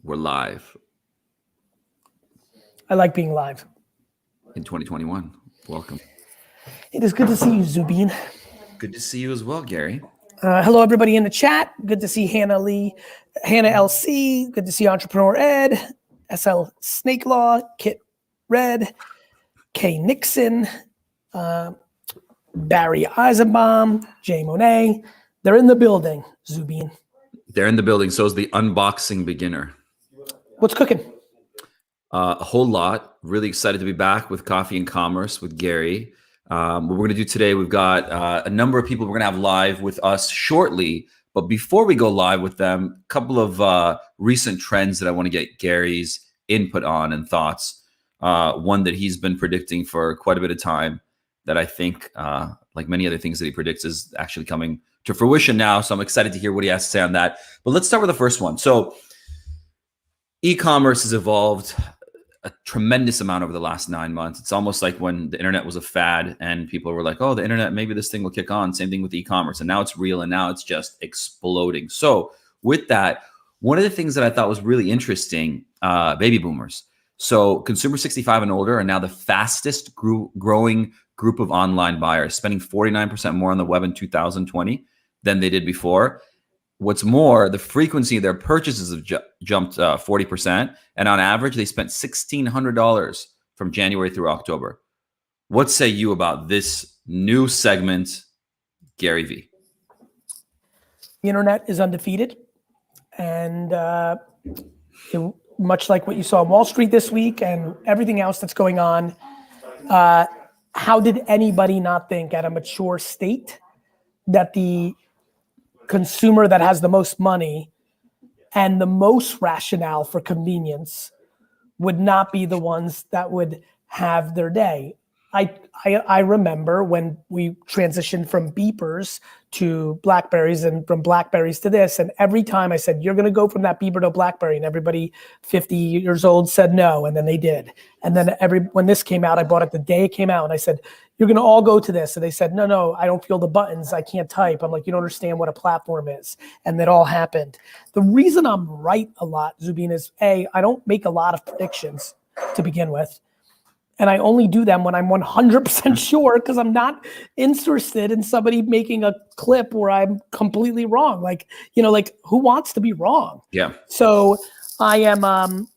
We're live I like being live. in 2021. Welcome. It is good to see you, Zubin. Good to see you as well, Gary. Hello, everybody in the chat. Good to see Hannah LC. Good to see Entrepreneur Ed, SL Snake Law, Kit Red, Kay Nixon, Barry Eisenbaum, Jay Monet. They're in the building, Zubin. They're in the building. So is the unboxing beginner. What's cooking? A whole lot. Really excited to be back with Coffee and Commerce with Gary. What we're going to do today, we've got a number of people we're going to have live with us shortly. But before we go live with them, a couple of recent trends that I want to get Gary's input on and thoughts. One that he's been predicting for quite a bit of time that I think, like many other things that he predicts, is actually coming to fruition now. So I'm excited to hear what he has to say on that. But let's start with the first one. So e-commerce has evolved a tremendous amount over the last 9 months. It's almost like when the internet was a fad and people were like, oh, the internet, maybe this thing will kick on. Same thing with e-commerce. And now it's real and now it's just exploding. So with that, one of the things that I thought was really interesting, baby boomers. So consumer 65 and older are now the fastest growing group of online buyers, spending 49% more on the web in 2020 than they did before. What's more, the frequency of their purchases have jumped 40%. And on average, they spent $1,600 from January through October. What say you about this new segment, Gary V? The internet is undefeated. And much like what you saw on Wall Street this week and everything else that's going on, how did anybody not think at a mature state that the consumer that has the most money and the most rationale for convenience would not be the ones that would have their day? I remember when we transitioned from beepers to Blackberries and from Blackberries to this, and every time I said, you're gonna go from that beeper to Blackberry, and everybody 50 years old said no, and then they did. And then when this came out, I bought it the day it came out, and I said, you're gonna all go to this. And they said, no, I don't feel the buttons, I can't type. I'm like, you don't understand what a platform is. And that all happened. The reason I'm right a lot, Zubin, is I don't make a lot of predictions to begin with. And I only do them when I'm 100% sure, because I'm not interested in somebody making a clip where I'm completely wrong. Like, who wants to be wrong? Yeah. So I am,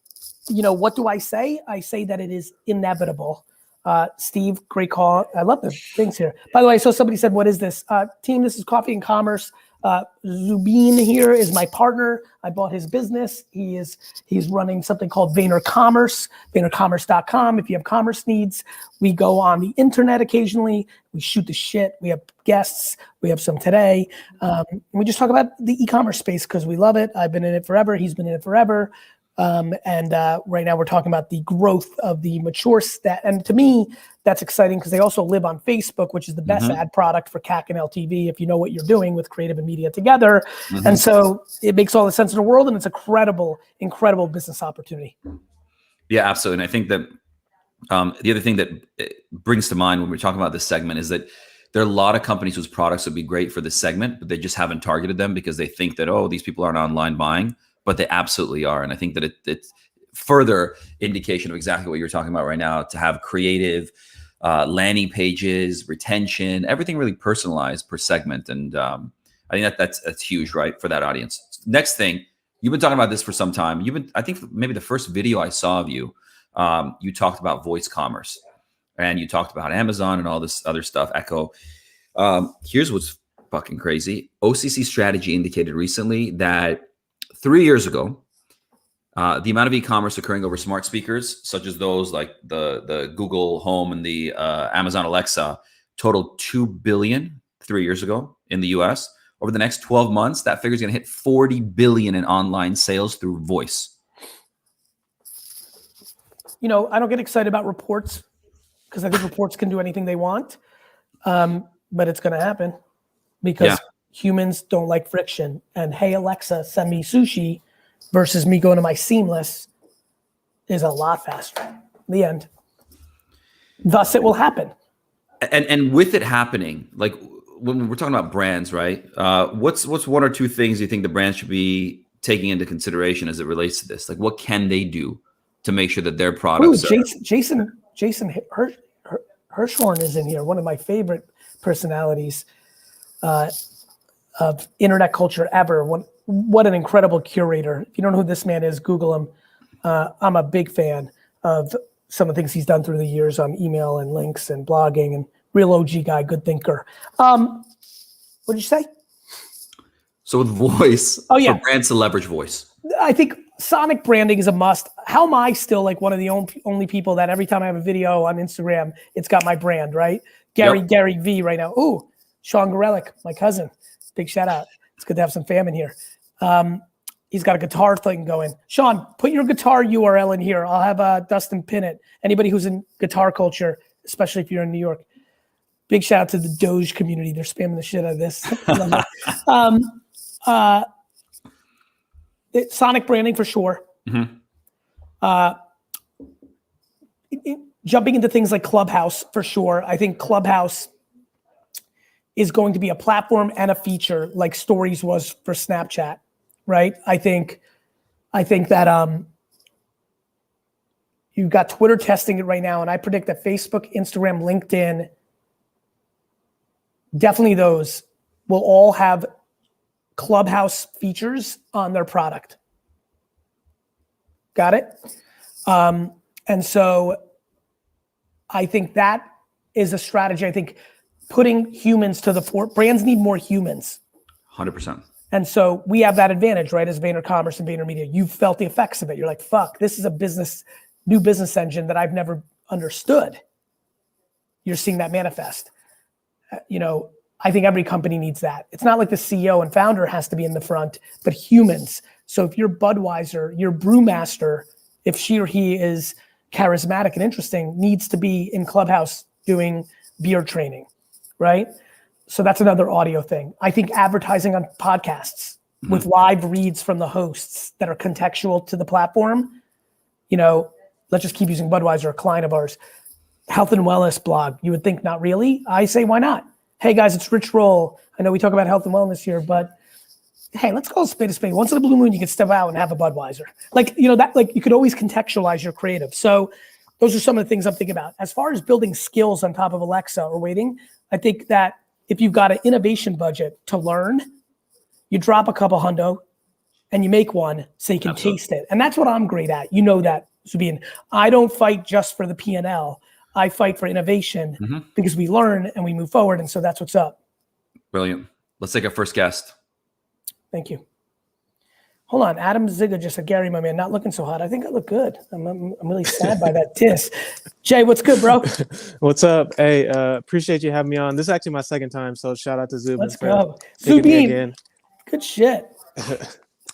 what do I say? I say that it is inevitable. Steve, great call. I love the things here. By the way, so somebody said, what is this? Team, this is Coffee and Commerce. Zubin here is my partner. I bought his business. He's running something called VaynerCommerce, VaynerCommerce.com. If you have commerce needs, we go on the internet occasionally. We shoot the shit. We have guests. We have some today. We just talk about the e-commerce space because we love it. I've been in it forever. He's been in it forever. And right now we're talking about the growth of the mature stat. And to me, that's exciting because they also live on Facebook, which is the best ad product for CAC and LTV if you know what you're doing with creative and media together. And so it makes all the sense in the world, and it's a incredible business opportunity. Yeah, absolutely. And I think that the other thing that brings to mind when we're talking about this segment is that there are a lot of companies whose products would be great for this segment, but they just haven't targeted them because they think that, oh, these people aren't online buying. But they absolutely are. And I think that it's further indication of exactly what you're talking about right now, to have creative landing pages, retention, everything really personalized per segment. And I think that's huge, right, for that audience. Next thing, you've been talking about this for some time. I think maybe the first video I saw of you, you talked about voice commerce and you talked about Amazon and all this other stuff, Echo. Here's what's fucking crazy. OCC Strategy indicated recently that 3 years ago, the amount of e-commerce occurring over smart speakers, such as those like the Google Home and the Amazon Alexa, totaled $2 billion 3 years ago in the US. Over the next 12 months, that figure is going to hit $40 billion in online sales through voice. I don't get excited about reports because I think reports can do anything they want, but it's going to happen because humans don't like friction. And hey, Alexa, send me sushi versus me going to my Seamless is a lot faster. The end. Thus, it will happen. And with it happening, like when we're talking about brands, right? What's one or two things you think the brand should be taking into consideration as it relates to this? Like, what can they do to make sure that their Ooh, products are? Jason Hirschhorn is in here. One of my favorite personalities of internet culture ever. What an incredible curator. If you don't know who this man is, Google him. I'm a big fan of some of the things he's done through the years on email and links and blogging, and real OG guy, good thinker. What did you say? So with voice, oh yeah, for brands to leverage voice. I think sonic branding is a must. How am I still like one of the only people that every time I have a video on Instagram, it's got my brand, right? Gary V right now. Ooh, Sean Gorelick, my cousin. Big shout out. It's good to have some fam in here. He's got a guitar thing going. Sean, put your guitar URL in here. I'll have Dustin pin it. Anybody who's in guitar culture, especially if you're in New York. Big shout out to the Doge community. They're spamming the shit out of this. Sonic branding for sure. Mm-hmm. Jumping into things like Clubhouse for sure. I think Clubhouse is going to be a platform and a feature like Stories was for Snapchat, right? I think that you've got Twitter testing it right now, and I predict that Facebook, Instagram, LinkedIn, definitely those will all have Clubhouse features on their product. Got it? And so I think that is a strategy. I think putting humans to the fore, brands need more humans. 100%. And so we have that advantage, right? As VaynerCommerce and VaynerMedia, you've felt the effects of it. You're like, fuck, this is a new business engine that I've never understood. You're seeing that manifest. I think every company needs that. It's not like the CEO and founder has to be in the front, but humans. So if you're Budweiser, your brewmaster, if she or he is charismatic and interesting, needs to be in Clubhouse doing beer training, right? So that's another audio thing. I think advertising on podcasts with live reads from the hosts that are contextual to the platform. Let's just keep using Budweiser, a client of ours. Health and wellness blog. You would think not really. I say, why not? Hey guys, it's Rich Roll. I know we talk about health and wellness here, but hey, let's call a spade a spade. Once in a blue moon, you can step out and have a Budweiser. You could always contextualize your creative. So those are some of the things I'm thinking about. As far as building skills on top of Alexa or waiting, I think that if you've got an innovation budget to learn, you drop a couple hundo and you make one so you can taste it. And that's what I'm great at. You know that, Zubin. I don't fight just for the P&L. I fight for innovation because we learn and we move forward. And so that's what's up. Brilliant. Let's take our first guest. Thank you. Hold on. Adam Ziga just said, Gary, my man, not looking so hot. I think I look good. I'm really sad by that diss. Jay, what's good, bro? What's up? Hey, appreciate you having me on. This is actually my second time, so shout out to Zubin. Let's go. Zubin, good shit.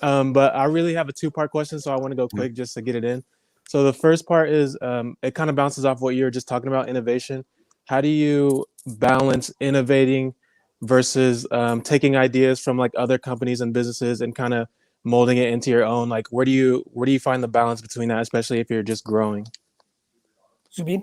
But I really have a two-part question, so I want to go quick just to get it in. So the first part is it kind of bounces off what you were just talking about, innovation. How do you balance innovating versus taking ideas from like other companies and businesses and kind of molding it into your own? Like, where do you find the balance between that, especially if you're just growing? Zubin?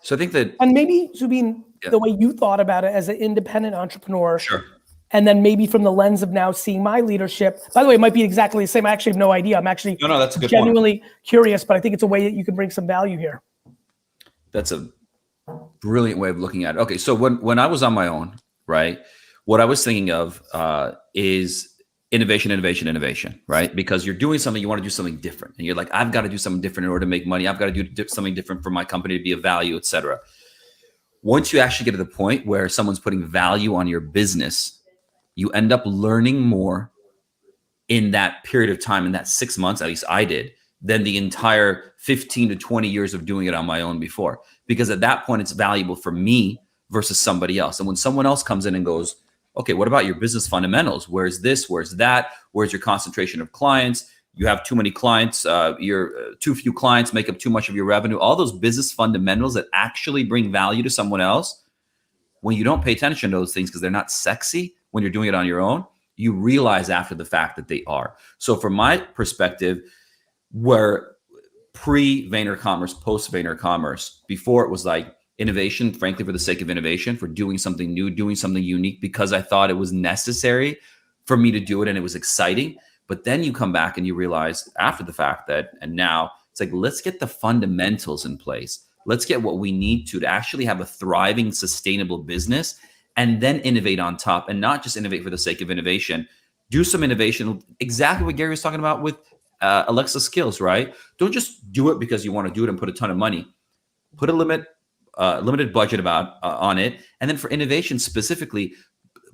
So I think that, and maybe Zubin, the way you thought about it as an independent entrepreneur, sure. And then maybe from the lens of now seeing my leadership, by the way, it might be exactly the same. I actually have no idea. I'm actually that's a good genuinely curious, but I think it's a way that you can bring some value here. That's a brilliant way of looking at it. Okay, so when I was on my own, right, what I was thinking of is innovation, right? Because you're doing something, you want to do something different. And you're like, I've got to do something different in order to make money. I've got to do something different for my company to be of value, et cetera. Once you actually get to the point where someone's putting value on your business, you end up learning more in that period of time, in that 6 months, at least I did, than the entire 15 to 20 years of doing it on my own before. Because at that point, it's valuable for me versus somebody else. And when someone else comes in and goes, okay, what about your business fundamentals? Where's this? Where's that? Where's your concentration of clients? You have too many clients. You're too few clients make up too much of your revenue. All those business fundamentals that actually bring value to someone else, when you don't pay attention to those things because they're not sexy when you're doing it on your own, you realize after the fact that they are. So from my perspective, where pre-VaynerCommerce, post-VaynerCommerce, before it was like innovation, frankly, for the sake of innovation, for doing something new, doing something unique, because I thought it was necessary for me to do it and it was exciting. But then you come back and you realize after the fact that, and now it's like, let's get the fundamentals in place. Let's get what we need to actually have a thriving, sustainable business, and then innovate on top, and not just innovate for the sake of innovation. Do some innovation, exactly what Gary was talking about with Alexa skills, right? Don't just do it because you want to do it and put a ton of money. Put a limited budget on it. And then for innovation specifically,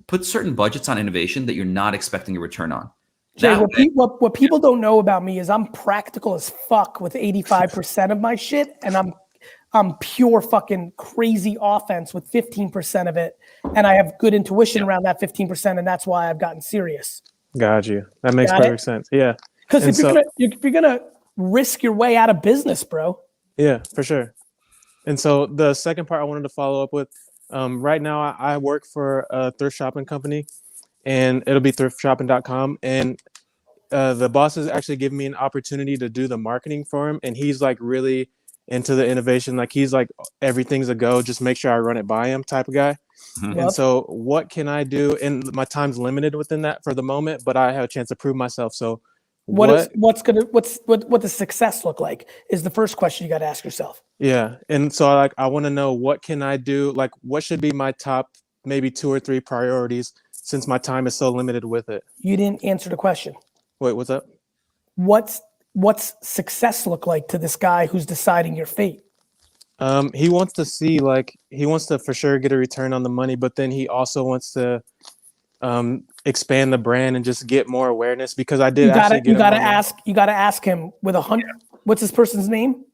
put certain budgets on innovation that you're not expecting a return on. Jay, what people don't know about me is I'm practical as fuck with 85% of my shit, and I'm pure fucking crazy offense with 15% of it, and I have good intuition around that 15%, and that's why I've gotten serious. Got you. That makes perfect sense. Yeah. Because if you're gonna risk your way out of business, bro. Yeah, for sure. And so the second part I wanted to follow up with, right now I work for a thrift shopping company, and it'll be thriftshopping.com. And the boss is actually giving me an opportunity to do the marketing for him. And he's like really into the innovation. Like he's like, everything's a go, just make sure I run it by him type of guy. Mm-hmm. And so what can I do? And my time's limited within that for the moment, but I have a chance to prove myself. So what does success look like is the first question you got to ask yourself. Yeah. And so I want to know, what can I do? Like what should be my top maybe 2 or 3 priorities, since my time is so limited with it? You didn't answer the question. Wait, what's up? What's success look like to this guy who's deciding your fate? He wants to see, like, he wants to for sure get a return on the money, but then he also wants to expand the brand and just get more awareness, because I did you gotta ask him with 100. What's this person's name?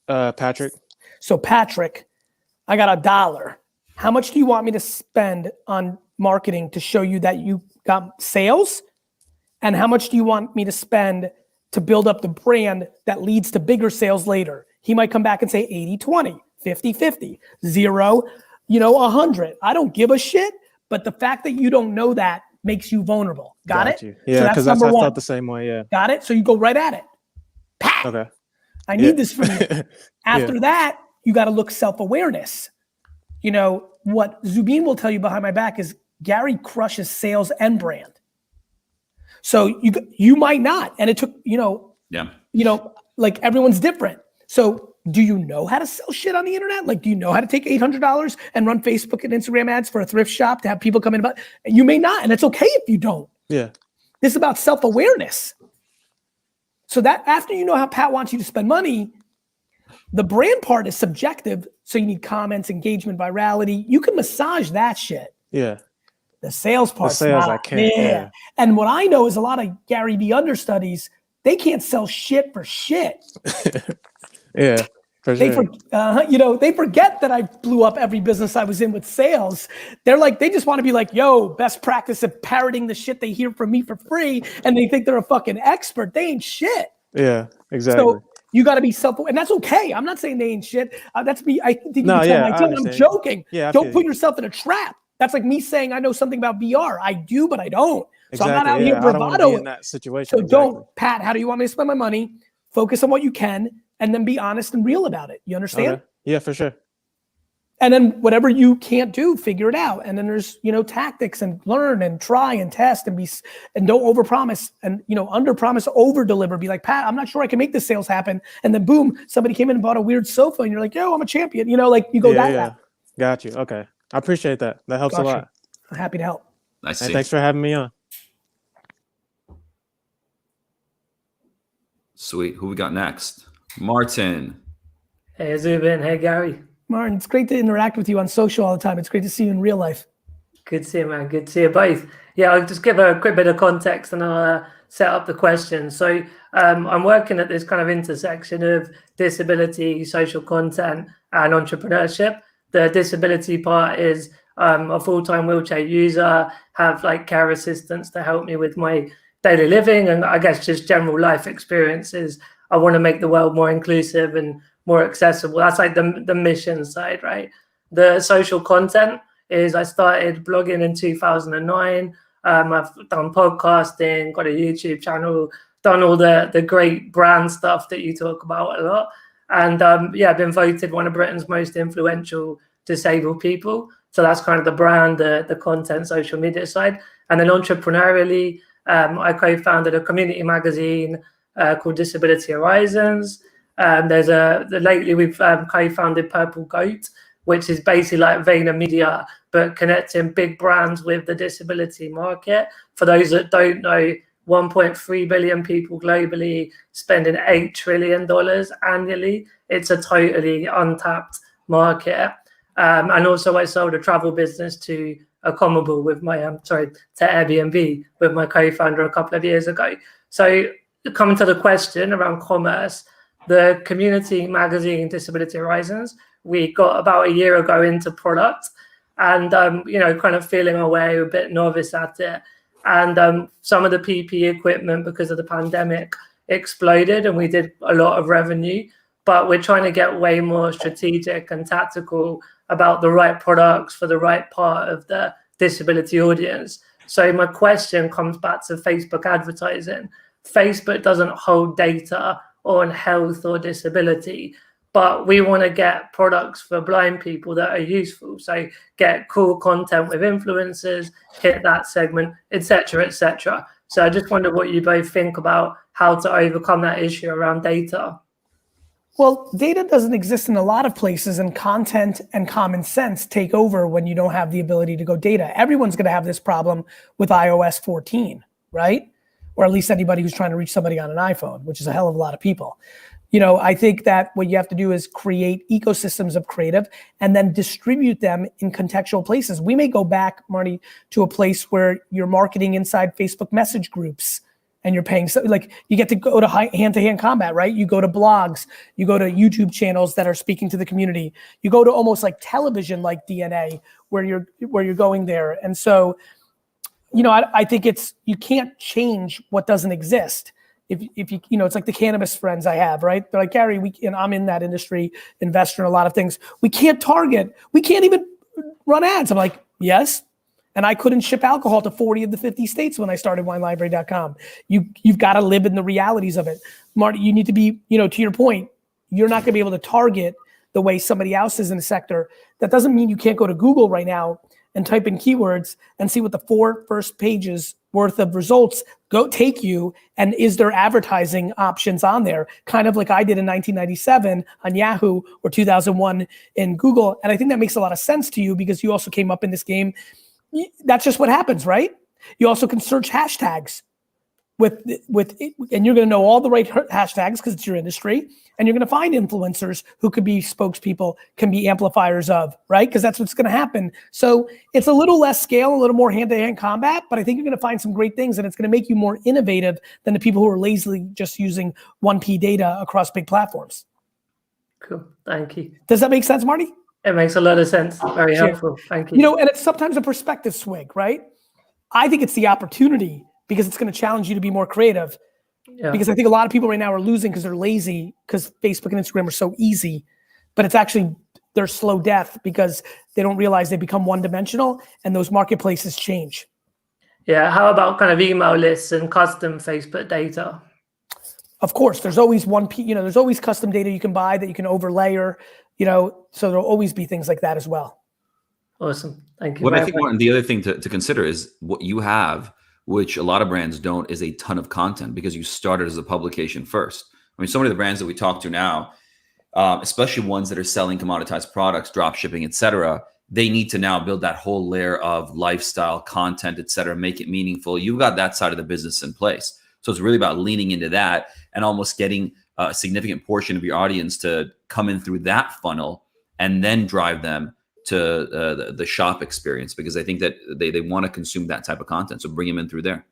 Patrick. So Patrick, I got $1. How much do you want me to spend on marketing to show you that you got sales? And how much do you want me to spend to build up the brand that leads to bigger sales later? He might come back and say 80-20, 50-50, 0, 100. I don't give a shit. But the fact that you don't know that makes you vulnerable. Got it? You. Yeah, because so I felt the same way. Yeah. Got it? So you go right at it. Pat! Okay. I need this from you. After that, you got to look self-awareness. What Zubin will tell you behind my back is Gary crushes sales and brand. So you might not. And it took, like everyone's different. So do you know how to sell shit on the internet? Like, do you know how to take $800 and run Facebook and Instagram ads for a thrift shop to have people come in? But you may not, and it's okay if you don't. Yeah. This is about self-awareness. So that after you know how Pat wants you to spend money, the brand part is subjective. So you need comments, engagement, virality. You can massage that shit. Yeah. The sales part. I can't. Yeah. And what I know is a lot of Gary Vee understudies, they can't sell shit for shit. Yeah. For sure. They forget that I blew up every business I was in with sales. They're like, they just want to be like, yo, best practice of parroting the shit they hear from me for free. And they think they're a fucking expert. They ain't shit. Yeah, exactly. So you got to be self-aware, and that's okay. I'm not saying they ain't shit. That's me. I think you can tell my team I'm joking. Yeah, don't put yourself in a trap. That's like me saying I know something about VR. I do, but I don't. So I'm not out here bravado. I don't want to be in that situation. So don't, Pat, how do you want me to spend my money? Focus on what you can, and then be honest and real about it. You understand? Okay. Yeah, for sure. And then whatever you can't do, figure it out. And then there's, tactics, and learn and try and test and don't overpromise, and, underpromise, over-deliver. Be like, Pat, I'm not sure I can make this sales happen. And then boom, somebody came in and bought a weird sofa and you're like, yo, I'm a champion. You go that route. Got you. Okay. I appreciate that. That helps a lot. I'm happy to help. Nice. And thanks for having me on. Sweet. Who we got next? Martin. Hey, Zubin. Hey, Gary. Martin, it's great to interact with you on social all the time. It's great to see you in real life. Good to see you, man. Good to see you both. Yeah, I'll just give a quick bit of context and I'll set up the question. So I'm working at this kind of intersection of disability, social content, and entrepreneurship. The disability part is a full-time wheelchair user, have like care assistants to help me with my daily living, and I guess just general life experiences. I want to make the world more inclusive and more accessible. That's like the mission side, right? The social content is I started blogging in 2009. I've done podcasting, got a YouTube channel, done all the great brand stuff that you talk about a lot. And I've been voted one of Britain's most influential disabled people. So that's kind of the brand, the content, social media side. And then entrepreneurially, I co-founded a community magazine called Disability Horizons. Lately we've co-founded Purple Goat, which is basically like VaynerMedia, but connecting big brands with the disability market. For those that don't know, 1.3 billion people globally, spending $8 trillion annually. It's a totally untapped market. And also I sold a travel business to Accommodable with my, to Airbnb with my co-founder a couple of years ago. So coming to the question around commerce, the community magazine Disability Horizons, we got about a year ago into product and, kind of feeling our way, a bit novice at it. And some of the PPE equipment, because of the pandemic, exploded and we did a lot of revenue. But we're trying to get way more strategic and tactical about the right products for the right part of the disability audience. So my question comes back to Facebook advertising. Facebook doesn't hold data on health or disability, but we want to get products for blind people that are useful. So get cool content with influencers, hit that segment, etc., etc. So I just wonder what you both think about how to overcome that issue around data. Well, data doesn't exist in a lot of places, and content and common sense take over when you don't have the ability to go data. Everyone's going to have this problem with iOS 14, right? Or at least anybody who's trying to reach somebody on an iPhone, which is a hell of a lot of people. I think that what you have to do is create ecosystems of creative and then distribute them in contextual places. We may go back, Marty, to a place where you're marketing inside Facebook message groups and you're paying, like you get to go to hand-to-hand combat, right? You go to blogs, you go to YouTube channels that are speaking to the community. You go to almost like television, like DNA, where you're going there. And so, I think you can't change what doesn't exist. If you, it's like the cannabis friends I have, right? They're like, Gary, I'm in that industry, investor in a lot of things. We can't target, we can't even run ads. I'm like, yes. And I couldn't ship alcohol to 40 of the 50 states when I started winelibrary.com. You've got to live in the realities of it. Marty, you need to be, to your point, you're not gonna be able to target the way somebody else is in the sector. That doesn't mean you can't go to Google right now and type in keywords and see what the 4 first pages worth of results take you, and is there advertising options on there? Kind of like I did in 1997 on Yahoo or 2001 in Google. And I think that makes a lot of sense to you because you also came up in this game. That's just what happens, right? You also can search hashtags with it, and you're gonna know all the right hashtags because it's your industry, and you're gonna find influencers who could be spokespeople, can be amplifiers of, right? Because that's what's gonna happen. So it's a little less scale, a little more hand-to-hand combat, but I think you're gonna find some great things, and it's gonna make you more innovative than the people who are lazily just using 1P data across big platforms. Cool, thank you. Does that make sense, Marty? It makes a lot of sense, very helpful, thank you. And it's sometimes a perspective swing, right? I think it's the opportunity because it's going to challenge you to be more creative. Yeah. Because I think a lot of people right now are losing because they're lazy because Facebook and Instagram are so easy, but it's actually their slow death because they don't realize they become one-dimensional and those marketplaces change. Yeah, how about kind of email lists and custom Facebook data? Of course, there's always there's always custom data you can buy that you can overlayer, so there'll always be things like that as well. Awesome, thank you. What I think, Martin, the other thing to consider is what you have, which a lot of brands don't, is a ton of content because you started as a publication first. I mean, so many of the brands that we talk to now, especially ones that are selling commoditized products, drop shipping, et cetera, they need to now build that whole layer of lifestyle content, et cetera, make it meaningful. You've got that side of the business in place. So it's really about leaning into that and almost getting a significant portion of your audience to come in through that funnel and then drive them to the shop experience, because I think that they want to consume that type of content. So bring them in through there.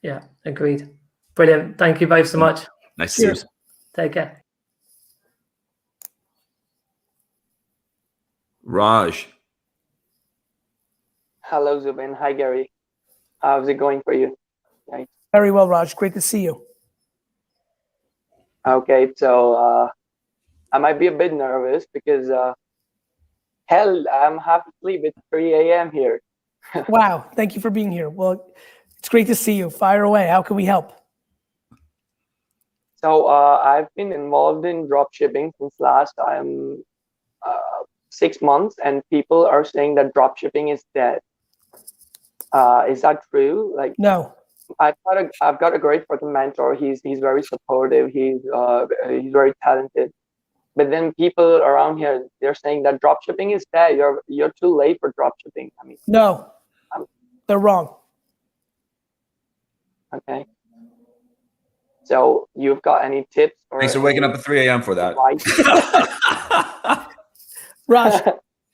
Yeah, agreed. Brilliant. Thank you both so much. Nice to see you. Take care. Raj. Hello, Zubin. Hi, Gary. How's it going for you? Right. Very well, Raj. Great to see you. Okay, so I might be a bit nervous because hell, I'm half asleep. It's 3 a.m. here. Wow, thank you for being here. Well, it's great to see you. Fire away. How can we help? So I've been involved in drop shipping since last 6 months, and people are saying that drop shipping is dead. Is that true? Like, no, I've got a great fucking mentor. He's very supportive. He's very talented. But then people around here, they're saying that drop shipping is dead. You're too late for drop shipping. I mean, No, they're wrong. okay. So you've got any tips? Or Thanks for waking up at 3 a.m. for that. Raj,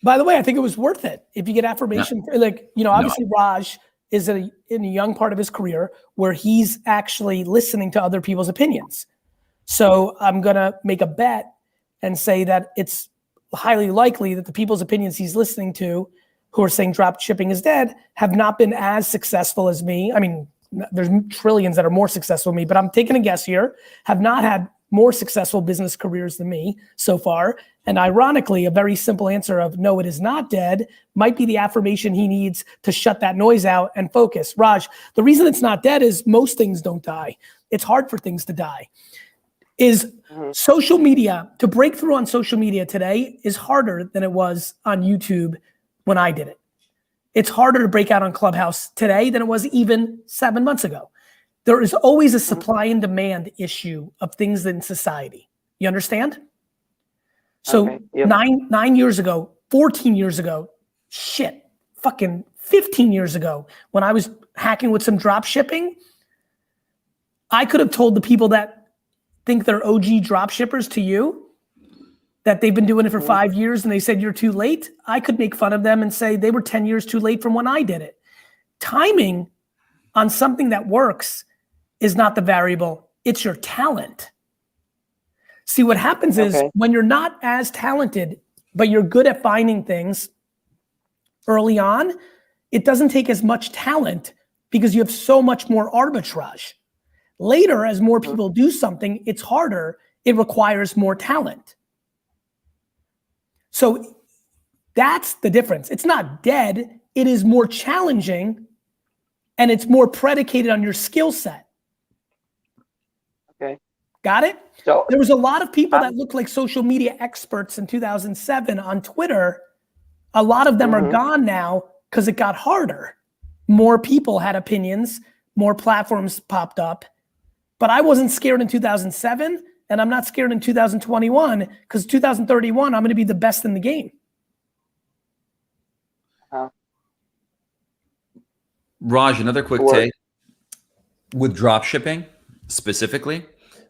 by the way, I think it was worth it. If you get affirmation, like, you know, obviously Raj is in a young part of his career where he's actually listening to other people's opinions. So I'm gonna make a bet and say that it's highly likely that the people's opinions he's listening to who are saying drop shipping is dead have not been as successful as me. I mean, there's trillions that are more successful than me, but I'm taking a guess here, have not had more successful business careers than me so far. And ironically, a very simple answer of no, it is not dead might be the affirmation he needs to shut that noise out and focus. Raj, the reason it's not dead is most things don't die. It's hard for things to die. Social media, to break through on social media today is harder than it was on YouTube when I did it. It's harder to break out on Clubhouse today than it was even 7 months ago. There is always a supply and demand issue of things in society. You understand? So Okay, yep. 9 years ago, 14 years ago, shit, fucking 15 years ago, when I was hacking with some drop shipping, I could have told the people that think they're OG drop shippers to you, that they've been doing it for 5 years and they said you're too late. I could make fun of them and say they were 10 years too late from when I did it. Timing on something that works is not the variable, it's your talent. See, what happens is when you're not as talented, but you're good at finding things early on, it doesn't take as much talent because you have so much more arbitrage. Later, as more people do something, it's harder. It requires more talent. So that's the difference. It's not dead. It is more challenging and it's more predicated on your skill set. Okay. Got it? So there was a lot of people that looked like social media experts in 2007 on Twitter. A lot of them are gone now because it got harder. More people had opinions, more platforms popped up. But I wasn't scared in 2007, and I'm not scared in 2021, because 2031, I'm gonna be the best in the game. Raj, another quick take with drop shipping specifically.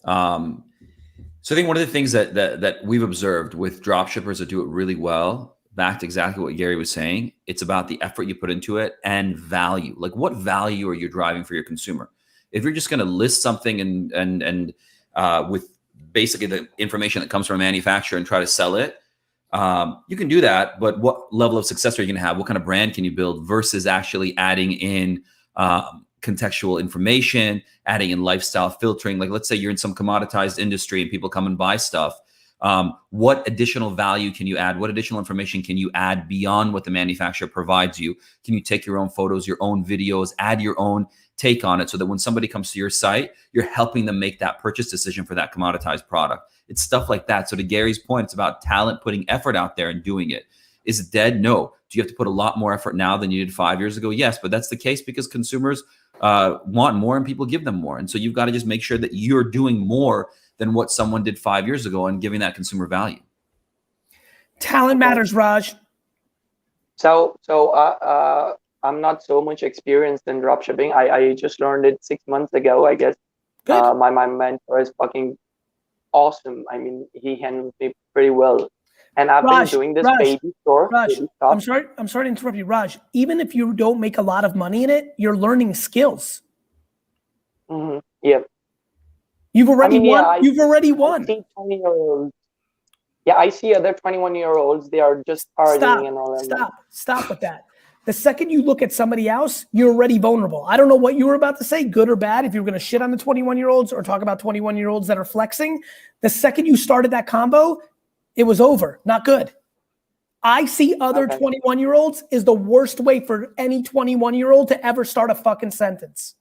So I think one of the things that we've observed with drop shippers that do it really well, back to exactly what Gary was saying, it's about the effort you put into it and value. Like, what value are you driving for your consumer? If you're just going to list something and with basically the information that comes from a manufacturer and try to sell it, you can do that. But what level of success are you going to have? What kind of brand can you build versus actually adding in contextual information, adding in lifestyle filtering? Like, let's say you're in some commoditized industry and people come and buy stuff. What additional value can you add? What additional information can you add beyond what the manufacturer provides you? Can you take your own photos, your own videos, add your own take on it so that when somebody comes to your site, you're helping them make that purchase decision for that commoditized product? It's stuff like that. So to Gary's point, it's about talent, putting effort out there and doing it. Is it dead? No. Do you have to put a lot more effort now than you did 5 years ago? Yes, but that's the case because consumers want more and people give them more. And so you've got to just make sure that you're doing more than what someone did 5 years ago and giving that consumer value. Talent matters, Raj. So I'm not so much experienced in dropshipping. I just learned it 6 months ago, I guess. My mentor is fucking awesome. I mean, he handles me pretty well. And I've been doing this baby store. Baby I'm sorry to interrupt you, Raj. Even if you don't make a lot of money in it, you're learning skills. Yeah. You've already won. You've already won. I see 20-year-olds. Yeah, I see other 21-year-olds. They are just partying and all that. Stop with that. The second you look at somebody else, you're already vulnerable. I don't know what you were about to say, good or bad, if you were going to shit on the 21-year-olds or talk about 21-year-olds that are flexing. The second you started that combo, it was over. Not good. I see other 21-year-olds is the worst way for any 21-year-old to ever start a fucking sentence.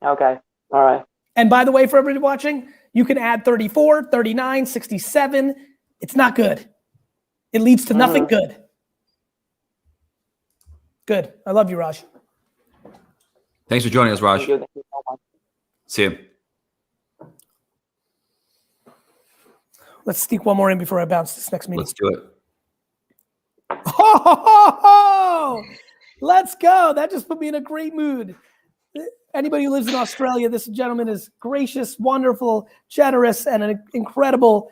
Okay. All right. And by the way, for everybody watching, you can add 34, 39, 67. It's not good. It leads to nothing good. Good. I love you, Raj. Thanks for joining us, Raj. Thank you so much. See you. Let's sneak one more in before I bounce this next meeting. Let's do it. Oh, let's go. That just put me in a great mood. Anybody who lives in Australia, this gentleman is gracious, wonderful, generous, and an incredible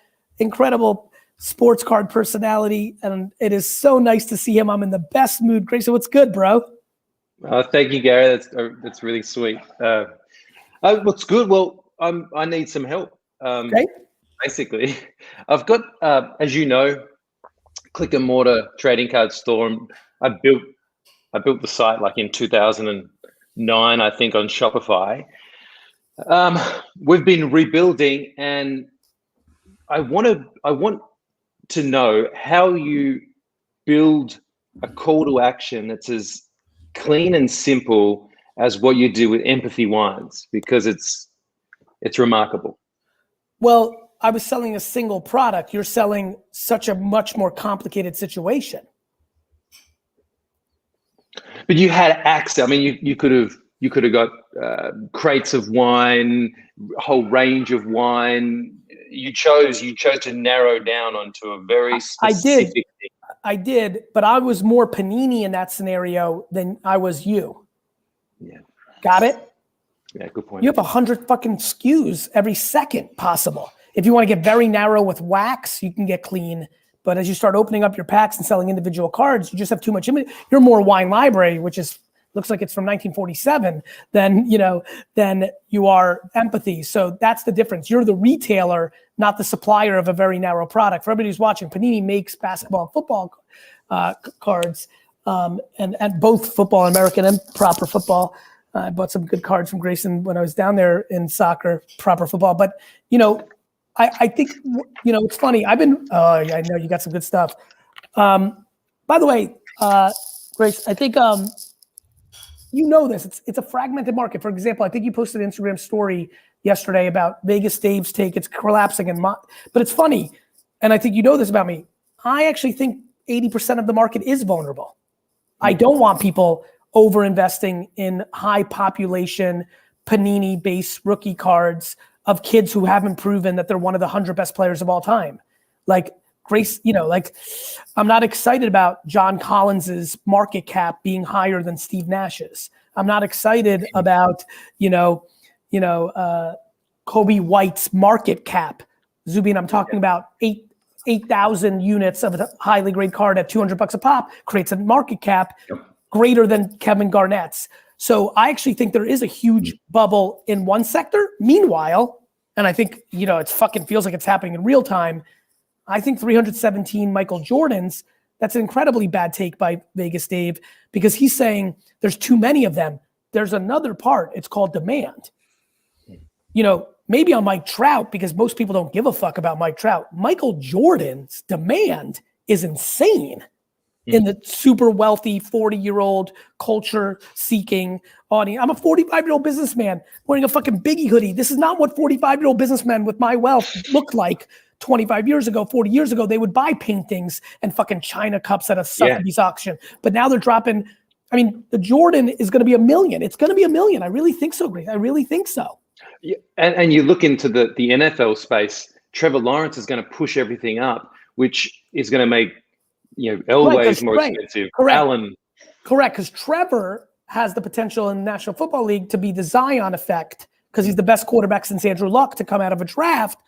sports card personality. And it is so nice to see him. I'm in the best mood. Grayson, what's good, bro? Thank you, Gary. That's really sweet. What's good? Well, I need some help. Okay. Basically, I've got, as you know, click and mortar trading card store. I built the site like in 2009, I think, on Shopify. We've been rebuilding, and I want to know how you build a call to action that's as clean and simple as what you do with Empathy Wines, because it's remarkable. Well, I was selling a single product. You're selling such a much more complicated situation. But you had access. I mean, you could have got crates of wine, a whole range of wine. You chose to narrow down onto a very specific thing. I did, but I was more Panini in that scenario than I was you. Yeah. Got it? Yeah, good point. You have 100 fucking SKUs every second possible. If you want to get very narrow with wax, you can get clean. But as you start opening up your packs and selling individual cards, you just have too much. You're more Wine Library, which looks like it's from 1947, than you are Empathy. So that's the difference. You're the retailer, not the supplier of a very narrow product. For everybody who's watching, Panini makes basketball and football cards, and both football, American and proper football. I bought some good cards from Grayson when I was down there in soccer, proper football. But I think, it's funny. I know you got some good stuff. By the way, Grace, I think this. It's a fragmented market. For example, I think you posted an Instagram story yesterday about Vegas Dave's take. It's collapsing, but it's funny, and I think you know this about me. I actually think 80% of the market is vulnerable. I don't want people over investing in high population Panini-based rookie cards of kids who haven't proven that they're one of the 100 best players of all time. Like Grace, I'm not excited about John Collins's market cap being higher than Steve Nash's. I'm not excited about, Kobe White's market cap. Zubin, I'm talking about 8,000 units of a highly graded card at $200 a pop creates a market cap greater than Kevin Garnett's. So I actually think there is a huge bubble in one sector. Meanwhile, and I think, it fucking feels like it's happening in real time. I think 317 Michael Jordans, that's an incredibly bad take by Vegas Dave, because he's saying there's too many of them. There's another part. It's called demand. Maybe on Mike Trout, because most people don't give a fuck about Mike Trout. Michael Jordan's demand is insane in the super wealthy 40-year-old culture-seeking audience. I'm a 45-year-old businessman wearing a fucking Biggie hoodie. This is not what 45-year-old businessmen with my wealth looked like 25 years ago, 40 years ago. They would buy paintings and fucking China cups at a Sotheby's auction. But now they're dropping, the Jordan is going to be $1 million. It's going to be $1 million. I really think so, Grace. I really think so. Yeah, and you look into the NFL space, Trevor Lawrence is going to push everything up, which is going to make Elway's more expensive. Correct. Allen. Correct, because Trevor has the potential in the National Football League to be the Zion effect, because he's the best quarterback since Andrew Luck to come out of a draft.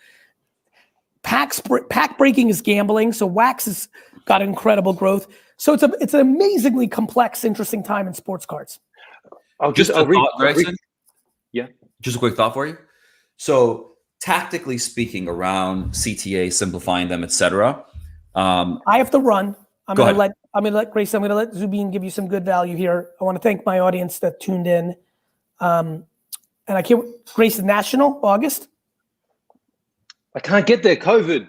Pack breaking is gambling, so wax has got incredible growth. So it's an amazingly complex, interesting time in sports cards. Just a quick thought for you. So tactically speaking, around CTA, simplifying them, etc. I have to run. I'm gonna let Grace. I'm gonna let Zubin give you some good value here. I want to thank my audience that tuned in. And I can't. Grace is National August. I can't get there. COVID.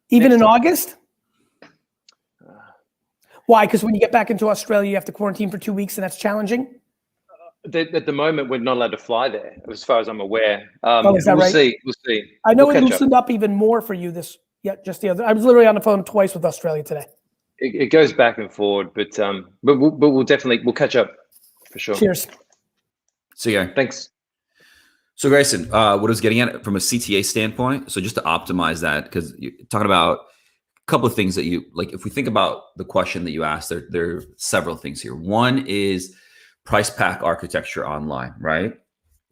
Even in August. Why? Because when you get back into Australia, you have to quarantine for 2 weeks, and that's challenging. At the moment, we're not allowed to fly there, as far as I'm aware. Is that right? We'll see. I know it loosened up even more for you just the other. I was literally on the phone twice with Australia today. It goes back and forward, but we'll definitely catch up for sure. Cheers. So yeah, Thanks. So Grayson, what I was getting at from a CTA standpoint, so just to optimize that, because you're talking about a couple of things that you like. If we think about the question that you asked, there are several things here. One is price pack architecture online, right?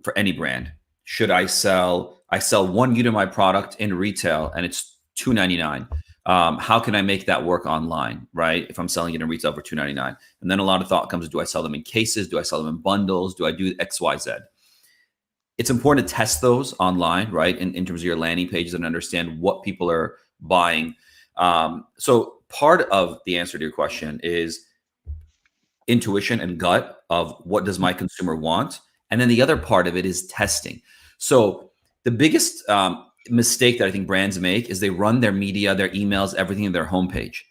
For any brand, should I sell 1 unit of my product in retail and it's $2.99? How can I make that work online, right? If I'm selling it in retail for $2.99, and then a lot of thought comes: do I sell them in cases? Do I sell them in bundles? Do I do X, Y, Z? It's important to test those online, right? In terms of your landing pages and understand what people are buying. So part of the answer to your question is intuition and gut of what does my consumer want. And then the other part of it is testing. So the biggest mistake that I think brands make is they run their media, their emails, everything in their homepage.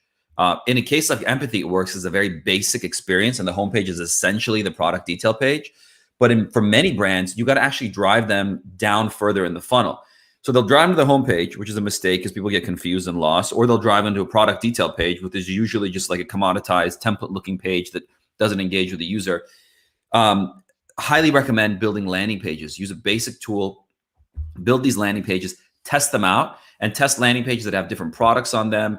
In a case like Empathy, it works as a very basic experience, and the homepage is essentially the product detail page. But for many brands, you got to actually drive them down further in the funnel. So they'll drive them to the homepage, which is a mistake because people get confused and lost, or they'll drive into a product detail page, which is usually just like a commoditized template-looking page that doesn't engage with the user. Highly recommend building landing pages. Use a basic tool, build these landing pages, test them out, and test landing pages that have different products on them,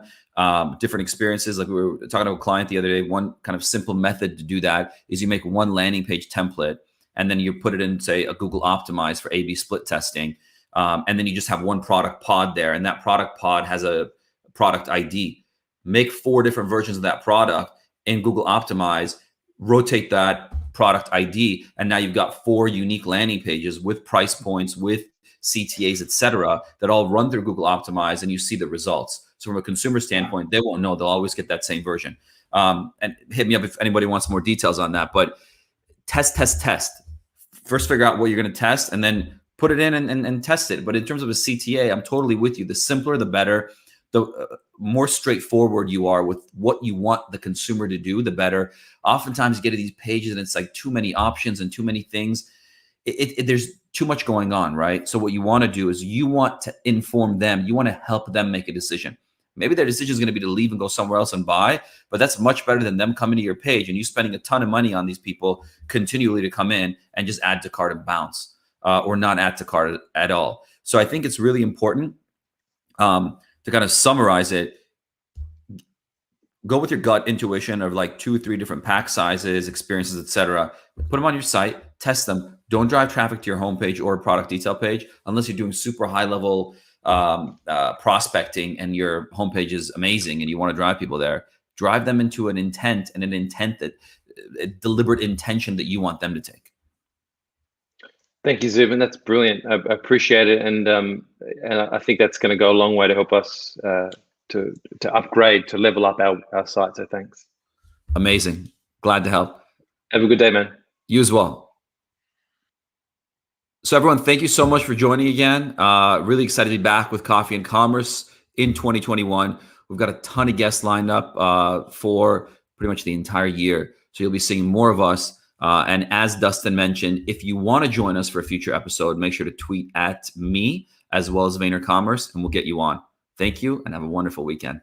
different experiences. Like we were talking to a client the other day, one kind of simple method to do that is you make one landing page template, and then you put it in, say, a Google Optimize for A/B split testing. And then you just have one product pod there, and that product pod has a product ID. Make 4 different versions of that product in Google Optimize, rotate that product ID, and now you've got 4 unique landing pages with price points, with CTAs, etc., that all run through Google Optimize, and you see the results. So from a consumer standpoint, they won't know. They'll always get that same version. And hit me up if anybody wants more details on that. But test. First, figure out what you're going to test, and then put it in and test it. But in terms of a CTA, I'm totally with you. The simpler, the better. The more straightforward you are with what you want the consumer to do, the better. Oftentimes you get to these pages and it's like too many options and too many things. There's too much going on, right? So what you want to do is you want to inform them. You want to help them make a decision. Maybe their decision is going to be to leave and go somewhere else and buy, but that's much better than them coming to your page and you spending a ton of money on these people continually to come in and just add to cart and bounce, or not add to cart at all. So I think it's really important to kind of summarize it. Go with your gut intuition of like 2 or 3 different pack sizes, experiences, etc. Put them on your site, test them. Don't drive traffic to your homepage or product detail page unless you're doing super high level prospecting and your homepage is amazing and you want to drive people there. Drive them into an intent, and an intent that a deliberate intention that you want them to take. Thank you, Zubin. That's brilliant. I appreciate it, and I think that's going to go a long way to help us to upgrade, to level up our site. So thanks. Amazing. Glad to help. Have a good day, man. You as well. So everyone, thank you so much for joining again. Really excited to be back with Coffee and Commerce in 2021. We've got a ton of guests lined up for pretty much the entire year. So you'll be seeing more of us. And as Dustin mentioned, if you want to join us for a future episode, make sure to tweet at me as well as Vayner Commerce, and we'll get you on. Thank you, and have a wonderful weekend.